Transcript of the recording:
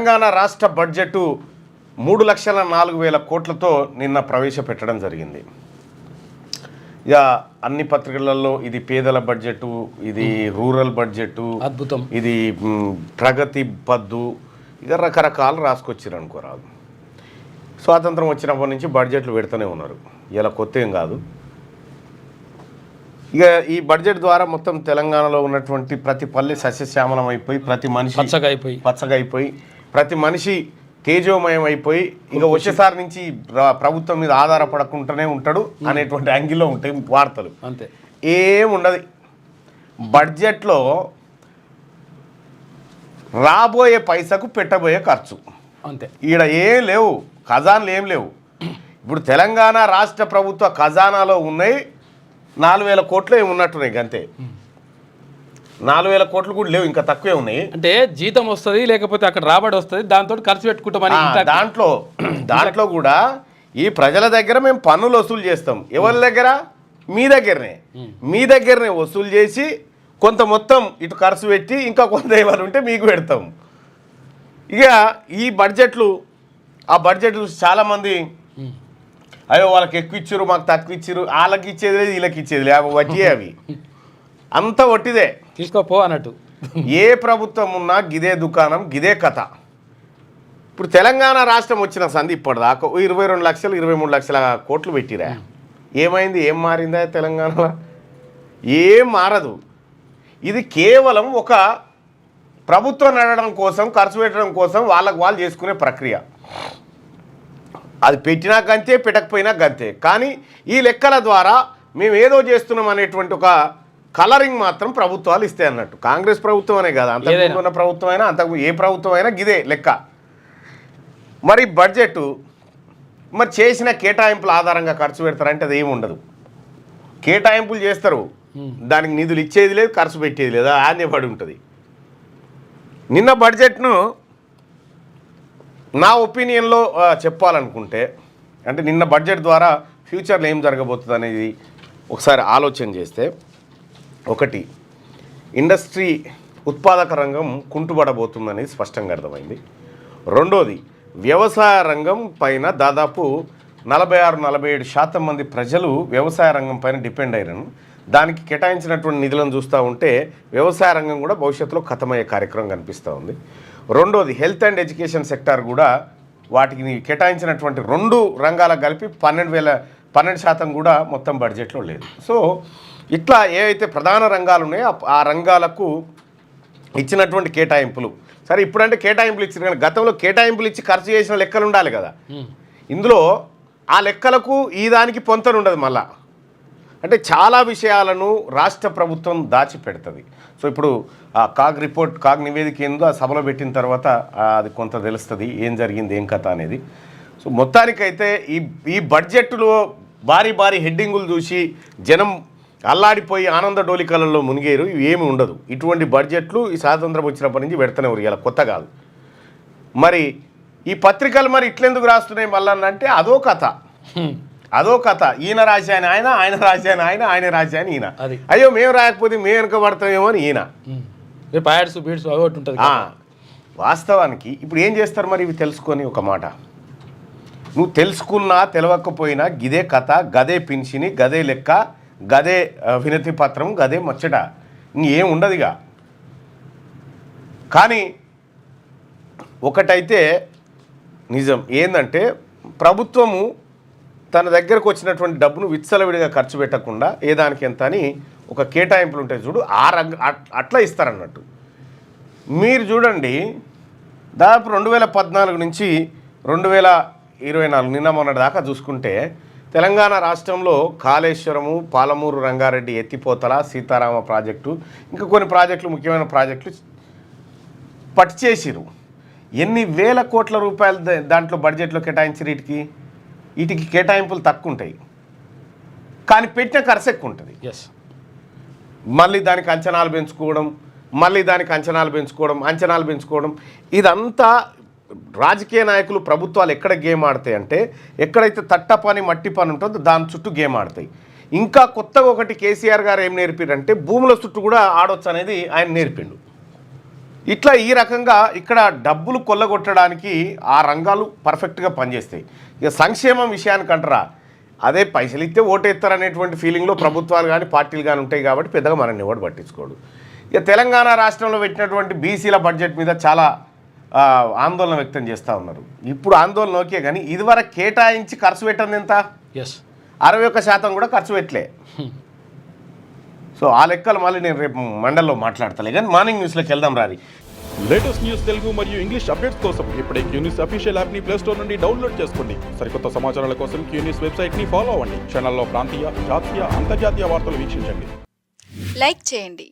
తెలంగాణ రాష్ట్ర బడ్జెట్ 3,04,000 కోట్లతో నిన్న ప్రవేశపెట్టడం జరిగింది. ఇక అన్ని పత్రికలలో ఇది పేదల బడ్జెట్, ఇది రూరల్ బడ్జెట్, అద్భుతం, ఇది ప్రగతి పద్దు, ఇక రకరకాలు రాసుకొచ్చారు అనుకోరాదు. స్వాతంత్రం వచ్చినప్పటి నుంచి బడ్జెట్లు పెడుతూనే ఉన్నారు, ఇలా కొత్త ఏం కాదు. ఇక ఈ బడ్జెట్ ద్వారా మొత్తం తెలంగాణలో ఉన్నటువంటి ప్రతి పల్లె సస్యశ్యామలం అయిపోయి, ప్రతి మనిషి పచ్చగా అయిపోయి, ప్రతి మనిషి తేజోమయం అయిపోయి, ఇక వచ్చేసారి నుంచి ప్రభుత్వం మీద ఆధారపడకుండానే ఉంటాడు అనేటువంటి యాంగిల్లో ఉంటాయి వార్తలు. అంతే, ఏముండదు బడ్జెట్లో. రాబోయే పైసకు పెట్టబోయే ఖర్చు అంతే. ఈడ ఏం లేవు, ఖజానాలు ఏం లేవు. ఇప్పుడు తెలంగాణ రాష్ట్ర ప్రభుత్వ ఖజానాలో ఉన్నాయి 4,000 కోట్లు ఏమి ఉన్నట్టున్నాయి, అంతే. 4,000 కోట్లు కూడా లేవు, ఇంకా తక్కువే ఉన్నాయి. అంటే జీతం వస్తుంది, లేకపోతే అక్కడ రాబడి వస్తుంది, దాంతో ఖర్చు పెట్టుకుంటామని. దాంట్లో కూడా ఈ ప్రజల దగ్గర మేము పన్నులు వసూలు చేస్తాం. ఎవరి దగ్గర? మీ దగ్గరనే వసూలు చేసి కొంత మొత్తం ఇటు ఖర్చు పెట్టి ఇంకా కొంత ఏమైనా ఉంటే మీకు పెడతాం. ఇక ఈ బడ్జెట్లు, ఆ బడ్జెట్లు చాలామంది అయ్యో వాళ్ళకి ఎక్కువ ఇచ్చారు, మాకు తక్కువ ఇచ్చారు, వాళ్ళకి ఇచ్చేది లేదు, వీళ్ళకి ఇచ్చేది లేదు, వడ్డీ అవి అంత వట్టిదే, తీసుకోపో అన్నట్టు. ఏ ప్రభుత్వం ఉన్నా గిదే దుకాణం, గిదే కథ. ఇప్పుడు తెలంగాణ రాష్ట్రం వచ్చిన సంధి ఇప్పటిదాకా 22 లక్షలు 23 లక్షల కోట్లు పెట్టిరా. ఏమైంది? ఏం మారిందా తెలంగాణలో? ఏం మారదు. ఇది కేవలం ఒక ప్రభుత్వం నడవడం కోసం, ఖర్చు పెట్టడం కోసం వాళ్ళకు వాళ్ళు చేసుకునే ప్రక్రియ. అది పెట్టినా గంతే, పెట్టకపోయినా గంతే. కానీ ఈ లెక్కల ద్వారా మేము ఏదో చేస్తున్నాం అనేటువంటి ఒక కలరింగ్ మాత్రం ప్రభుత్వాలు ఇస్తాయి అన్నట్టు. కాంగ్రెస్ ప్రభుత్వం అనే కాదు, అంతకుముందు ఉన్న ప్రభుత్వం అయినా, అంతకు ఏ ప్రభుత్వం అయినా గిదే లెక్క. మరి బడ్జెట్ మరి చేసిన కేటాయింపుల ఆధారంగా ఖర్చు పెడతారంటే అది ఏమి ఉండదు. కేటాయింపులు చేస్తారు, దానికి నిధులు ఇచ్చేది లేదు, ఖర్చు పెట్టేది లేదు, ఆనే పడి ఉంటుంది. నిన్న బడ్జెట్ను నా ఒపీనియన్లో చెప్పాలనుకుంటే, అంటే నిన్న బడ్జెట్ ద్వారా ఫ్యూచర్లో ఏం జరగబోతుంది అనేది ఒకసారి ఆలోచన చేస్తే, ఒకటి, ఇండస్ట్రీ ఉత్పాదక రంగం కుంటుపడబోతుందనేది స్పష్టంగా అర్థమైంది. రెండోది, వ్యవసాయ రంగం పైన దాదాపు 46-47% మంది ప్రజలు వ్యవసాయ రంగం పైన డిపెండ్ అయ్యారు. దానికి కేటాయించినటువంటి నిధులను చూస్తూ ఉంటే వ్యవసాయ రంగం కూడా భవిష్యత్తులో ఖతమయ్యే కార్యక్రమం కనిపిస్తూ ఉంది. రెండోది, హెల్త్ అండ్ ఎడ్యుకేషన్ సెక్టార్ కూడా వాటికి కేటాయించినటువంటి 2 రంగాలకు కలిపి 12% కూడా మొత్తం బడ్జెట్లో లేదు. సో ఇట్లా ఏవైతే ప్రధాన రంగాలు ఉన్నాయో ఆ రంగాలకు ఇచ్చినటువంటి కేటాయింపులు, సరే ఇప్పుడంటే కేటాయింపులు ఇచ్చిన, కానీ గతంలో కేటాయింపులు ఇచ్చి ఖర్చు చేసిన లెక్కలు ఉండాలి కదా. ఇందులో ఆ లెక్కలకు ఈ దానికి పొంతన ఉండదు. మళ్ళా అంటే చాలా విషయాలను రాష్ట్ర ప్రభుత్వం దాచిపెడుతుంది. సో ఇప్పుడు ఆ కాగ్ నివేదిక ఏందో ఆ సభలో పెట్టిన తర్వాత అది కొంత తెలుస్తుంది ఏం జరిగింది, ఏం కథ అనేది. సో మొత్తానికైతే ఈ బడ్జెట్లో భారీ హెడ్డింగులు చూసి జనం అల్లాడిపోయి ఆనంద డోలికలలో మునిగేరు. ఇవి ఏమి ఉండదు. ఇటువంటి బడ్జెట్లు ఈ స్వాతంత్రం వచ్చినప్పటి నుంచి పెడతానే ఉన్నారు, ఇలా కొత్త కాదు. మరి ఈ పత్రికలు మరి ఇట్లెందుకు రాస్తున్నాయి మళ్ళీ అంటే అదో కథ. ఈయన రాశాయని ఆయన రాశాయని ఆయన రాశాయని ఈయన. అయ్యో మేము రాయకపోతే మేము వెనకబడతామేమో అని ఈయన. వాస్తవానికి ఇప్పుడు ఏం చేస్తారు మరి ఇవి తెలుసుకొని? ఒక మాట, నువ్వు తెలుసుకున్నా తెలవకపోయినా గిదే కథ, గదే పింఛని, గదే లెక్క, గదే వినతి పత్రం, గదే ముచ్చట, ఇంకేం ఉండదుగా. కానీ ఒకటైతే నిజం ఏంటంటే, ప్రభుత్వము తన దగ్గరకు వచ్చినటువంటి డబ్బును విచ్చలవిడిగా ఖర్చు పెట్టకుండా ఏదానికి ఎంత అని ఒక కేటాయింపులు ఉంటాయి చూడు, అట్లా ఇస్తారన్నట్టు. మీరు చూడండి, దాదాపు 2014 నుంచి 2024 నిన్న మొన్నటి దాకా చూసుకుంటే తెలంగాణ రాష్ట్రంలో కాళేశ్వరము, పాలమూరు రంగారెడ్డి ఎత్తిపోతల, సీతారామ ప్రాజెక్టు, ఇంకా కొన్ని ప్రాజెక్టులు, ముఖ్యమైన ప్రాజెక్టులు పట్టి చేసిరు. ఎన్ని వేల కోట్ల రూపాయలు దాంట్లో బడ్జెట్లో కేటాయించి వీటికి కేటాయింపులు తక్కువ ఉంటాయి, కానీ పెట్టిన ఖర్చు ఎక్కువ ఉంటుంది. మళ్ళీ దానికి అంచనాలు పెంచుకోవడం ఇదంతా రాజకీయ నాయకులు, ప్రభుత్వాలు ఎక్కడ గేమ్ ఆడతాయి అంటే, ఎక్కడైతే తట్ట పని మట్టి పని ఉంటుందో దాని చుట్టూ గేమ్ ఆడతాయి. ఇంకా కొత్తగా ఒకటి కేసీఆర్ గారు ఏం నేర్పారంటే, భూముల చుట్టూ కూడా ఆడొచ్చు అనేది ఆయన నేర్పిండు. ఇట్లా ఈ రకంగా ఇక్కడ డబ్బులు కొల్లగొట్టడానికి ఆ రంగాలు పర్ఫెక్ట్గా పనిచేస్తాయి. ఇక సంక్షేమం విషయానికి అంటారా, అదే పైసలు ఇస్తే ఓటేస్తారనేటువంటి ఫీలింగ్లో ప్రభుత్వాలు కానీ పార్టీలు కానీ ఉంటాయి కాబట్టి పెద్దగా మనల్ని ఎవడు పట్టించుకోడు. ఇక తెలంగాణ రాష్ట్రంలో పెట్టినటువంటి బీసీల బడ్జెట్ మీద చాలా ఆందోళన వ్యక్తం చేస్తూ ఉన్నారు. ఇప్పుడు ఆందోళన ఓకే, కానీ ఇదివరకు కేటాయించి ఖర్చు పెట్టింది ఎంత? 61% కూడా ఖర్చు పెట్టలే. సో ఆ లెక్కలు మళ్ళీ నేను రేపు మండల్లో మాట్లాడతాను. కానీ మార్నింగ్ న్యూస్లోకి వెళ్దాం రారి. లేటెస్ట్ న్యూస్ తెలుగు మరియు ఇంగ్లీష్ అప్డేట్స్ కోసం ఇప్పుడే క్యూన్యూస్ అఫీషియల్ యాప్ని ప్లేస్టోర్ నుండి డౌన్లోడ్ చేసుకోండి. సరికొత్త సమాచారాల కోసం క్యూన్యూస్ వెబ్సైట్ని ఫాలో అవ్వండి. ఛానల్లో ప్రాంతీయ, జాతీయ, అంతర్జాతీయ వార్తలు వీక్షించండి. లైక్ చేయండి.